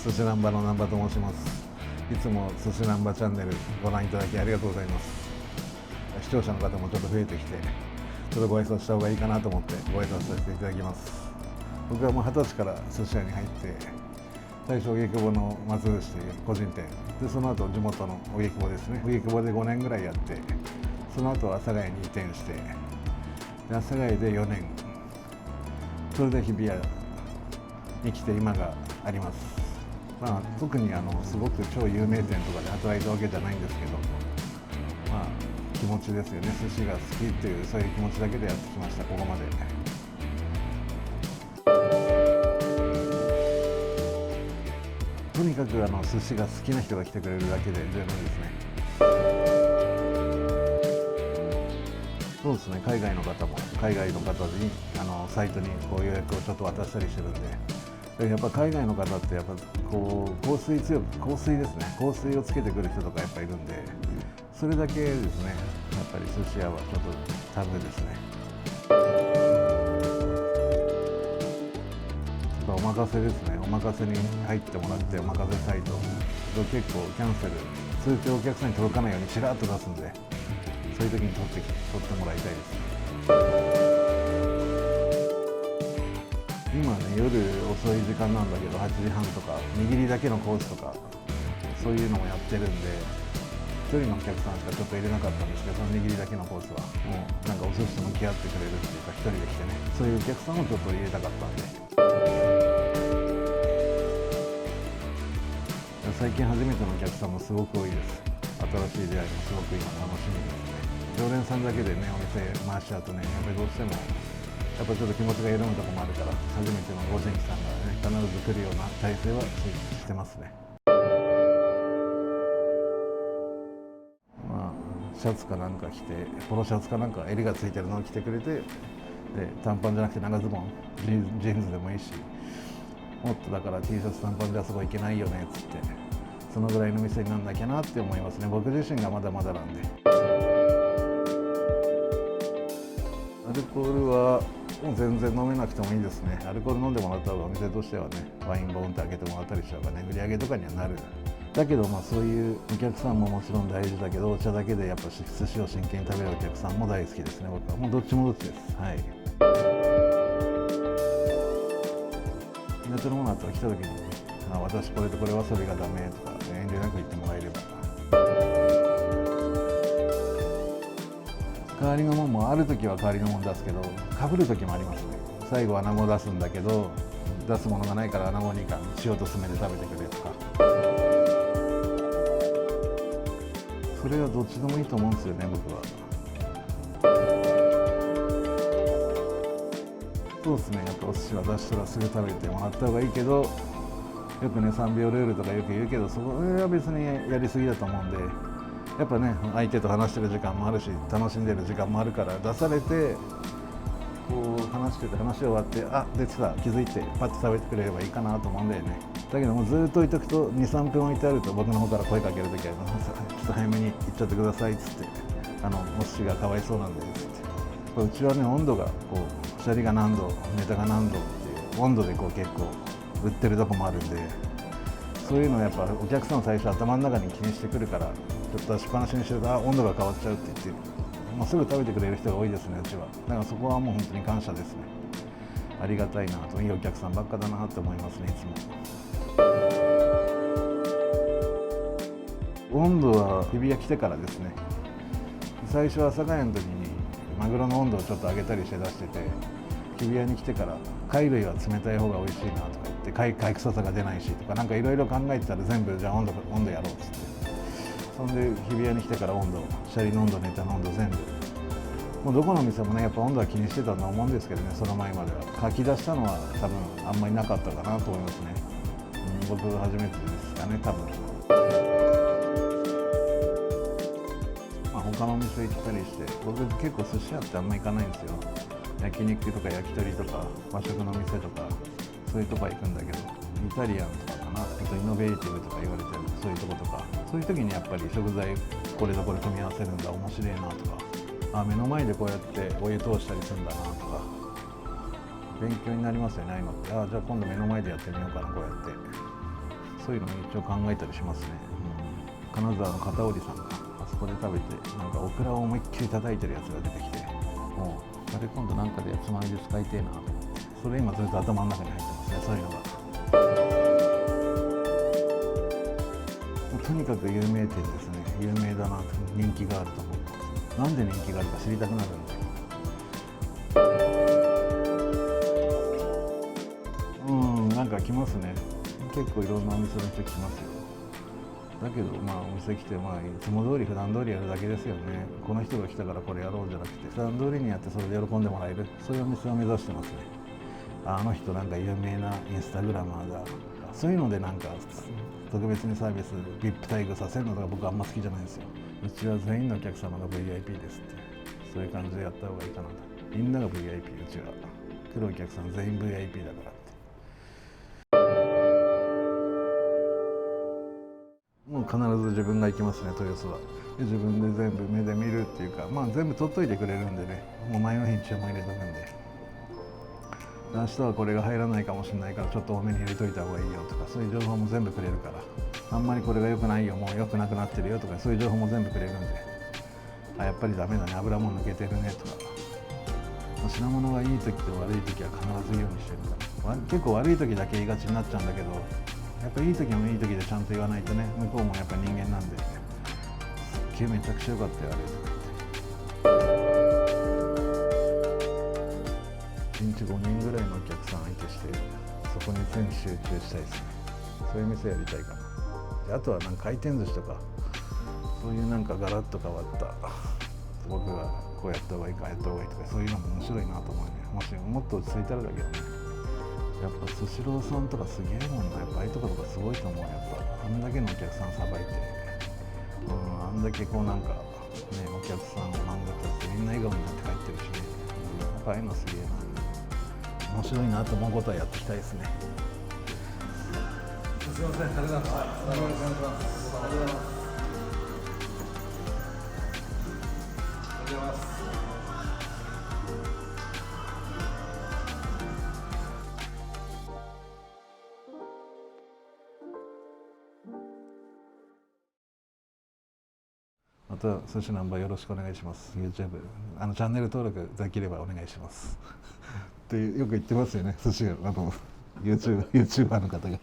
寿司ナンバの南波と申します。いつも寿司ナンバチャンネルご覧いただきありがとうございます。視聴者の方もちょっと増えてきて、ちょっとご挨拶した方がいいかなと思ってご挨拶させていただきます。僕はもう20歳から寿司屋に入って、最初荻窪の松寿司という個人店で、その後地元の荻窪ですね、荻窪で5年ぐらいやって、その後阿佐ヶ谷に移転して、阿佐ヶ谷で4年、それで日比谷に来て今があります。特にすごく超有名店とかで働いたわけじゃないんですけど、気持ちですよね。寿司が好きっていうそういう気持ちだけでやってきました、ここまで。とにかく寿司が好きな人が来てくれるだけで十分ですね。そうですね、海外の方にサイトにこう予約をちょっと渡したりしてるんで、やっぱ海外の方ってやっぱこう香水ですね、香水をつけてくる人とかやっぱいるんで、それだけですね、やっぱり寿司屋はちょっとタブーですね。お任せですね。お任せに入ってもらって、お任せサイト結構キャンセル通知をお客さんに届かないようにちらっと出すんで、そういう時に取ってもらいたいですね。今ね、夜遅い時間なんだけど8時半とか握りだけのコースとかそういうのもやってるんで、1人のお客さんしかちょっと入れなかったんですけど、その握りだけのコースはもうなんかお寿司と向き合ってくれるっていうか、1人で来てね、そういうお客さんをちょっと入れたかったんで。最近初めてのお客さんもすごく多いです。新しい出会いもすごく今楽しみですね。常連さんだけでね、お店回しちゃうとね、やっぱりどうしてもやっぱちょっと気持ちが緩むところもあるから、初めてのご新規さんがね、必ず来るような体制はしてますね。シャツかなんか着て、ポロシャツかなんか襟がついてるのを着てくれて、で短パンじゃなくて長ズボン、ジーンズでもいいし、もっとだから T シャツ短パンじゃそこ行けないよねっつって、そのぐらいの店になんなきゃなって思いますね。僕自身がまだまだなんで。アルコールはもう全然飲めなくてもいいですね。アルコール飲んでもらった方がお店としてはね、ワインボンって開けてもらったりした方がね、売り上げとかにはなる。だけどそういうお客さんももちろん大事だけど、お茶だけでやっぱ寿司を真剣に食べるお客さんも大好きですね。僕はもうどっちもどっちです。はい。港のものだったら来た時に、私これとこれはそれがダメとか、遠慮なく言ってもらえれば。代わりのもんもある時は代わりのもん出すけど、かぶる時もありますね。最後アナゴ出すんだけど、出すものがないからアナゴに塩と酢めで食べてくれとか。それはどっちでもいいと思うんですよね、僕は。そうですね、やっぱお寿司は出したらすぐ食べてもらった方がいいけど、よくね3秒ルールとかよく言うけど、それは別にやりすぎだと思うんで、やっぱね相手と話してる時間もあるし、楽しんでる時間もあるから、出されてこう話してて話終わって、出てた気づいてパッと食べてくれればいいかなと思うんだよね。だけどもうずっと置いとくと 2,3 分置いてあると、僕の方から声かけるときはちょっと早めに行っちゃってくださいっつって、お寿司がかわいそうなんでっつって、うちはね温度がこうシャリが何度ネタが何度っていう温度でこう結構売ってるとこもあるんで、そういうのをやっぱお客さん最初頭の中に気にしてくるから、ちょっと出しっぱなしにしてると温度が変わっちゃうって言って、すぐ食べてくれる人が多いですね、うちは。だからそこはもう本当に感謝ですね。ありがたいなと、いいお客さんばっかだなと思いますね、いつも。温度は日比谷来てからですね。最初は阿佐ヶ谷の時にマグロの温度をちょっと上げたりして出してて、日比谷に来てから貝類は冷たい方が美味しいなとか言って、貝臭さが出ないしとか、なんかいろいろ考えてたら、全部じゃあ温度やろうっつって、そんで日比谷に来てから温度、シャリの温度、ネタの温度全部、もうどこの店もねやっぱ温度は気にしてたと思うんですけどね、その前までは。書き出したのは多分あんまりなかったかなと思いますね。僕初めてですかね、多分。他のお店行ったりして、僕結構寿司屋ってあんま行かないんですよ。焼肉とか焼き鳥とか和食の店とかそういうとこは行くんだけど、イタリアンとかかな、あとイノベーティブとか言われてるそういうとことか、そういう時にやっぱり食材これとこれ組み合わせるんだ、面白いなとか、目の前でこうやってお湯通したりするんだなとか、勉強になりますよね、ああいうのって。じゃあ今度目の前でやってみようかな、こうやって。そういうのも一応考えたりしますね、金沢の片織さんがあそこで食べてなんかオクラを思いっきり叩いてるやつが出てきて、もうそれ今度なんかでつまみで使いてえなと思って、それ今ずっと頭の中に入ってますね、そういうのが。とにかく有名店ですね。有名だなと、人気があると思う。なんで人気があるか知りたくなるんですよ。なんか来ますね。結構いろんなお店の人来ますよ。だけどお店来ていつも通り普段通りやるだけですよね。この人が来たからこれやろうじゃなくて、普段通りにやってそれで喜んでもらえる、そういうお店を目指してますね。あの人なんか有名なインスタグラマーだ、そういうのでなんか特別にサービス VIP 待遇させるのとか僕あんま好きじゃないんですよ。うちは全員のお客様が VIP ですって、そういう感じでやった方がいいかなと。みんなが VIP、うちは来るお客さん全員 VIP だからって。もう必ず自分が行きますね、豊洲は。で自分で全部目で見るっていうか、全部取っといてくれるんでね、もう前の日に注文入れとくんで、明日はこれが入らないかもしれないからちょっと多めに入れといた方がいいよとか、そういう情報も全部くれるから、あんまりこれが良くないよ、もう良くなくなってるよとか、そういう情報も全部くれるんで、やっぱりダメだね、油も抜けてるねとか、品物がいい時と悪い時は必ず言うようにしてるから。結構悪い時だけ言いがちになっちゃうんだけど、やっぱいい時もいい時でちゃんと言わないとね、向こうもやっぱ人間なんで、すっげえめちゃくちゃ良かったよあれとか言って、1日5人ぐらいのお客さん相手して、そこに全集中したいですね。そういう店やりたいかな。であとはなんか回転寿司とか、そういうなんかガラッと変わった僕がこうやった方がいいかやった方がいいとか、そういうのも面白いなと思うね。もしもっと落ち着いたらだけどね。やっぱスシローさんとかすげえもんな、やっぱああいうとことかすごいと思う。やっぱあんだけのお客さんさばいて、あんだけこうなんかね、お客さんを満足させてみんな笑顔になって帰ってるしね、やっぱああいうのすげえな、面白いなと思うことはやっていきたいですね。すみません、ありがとうございました。お願いします。ありがとうございます。ありがとうございます。また寿司ナンバーよろしくお願いします。 YouTube チャンネル登録できればお願いしますってよく言ってますよね、寿司YouTuber の方が。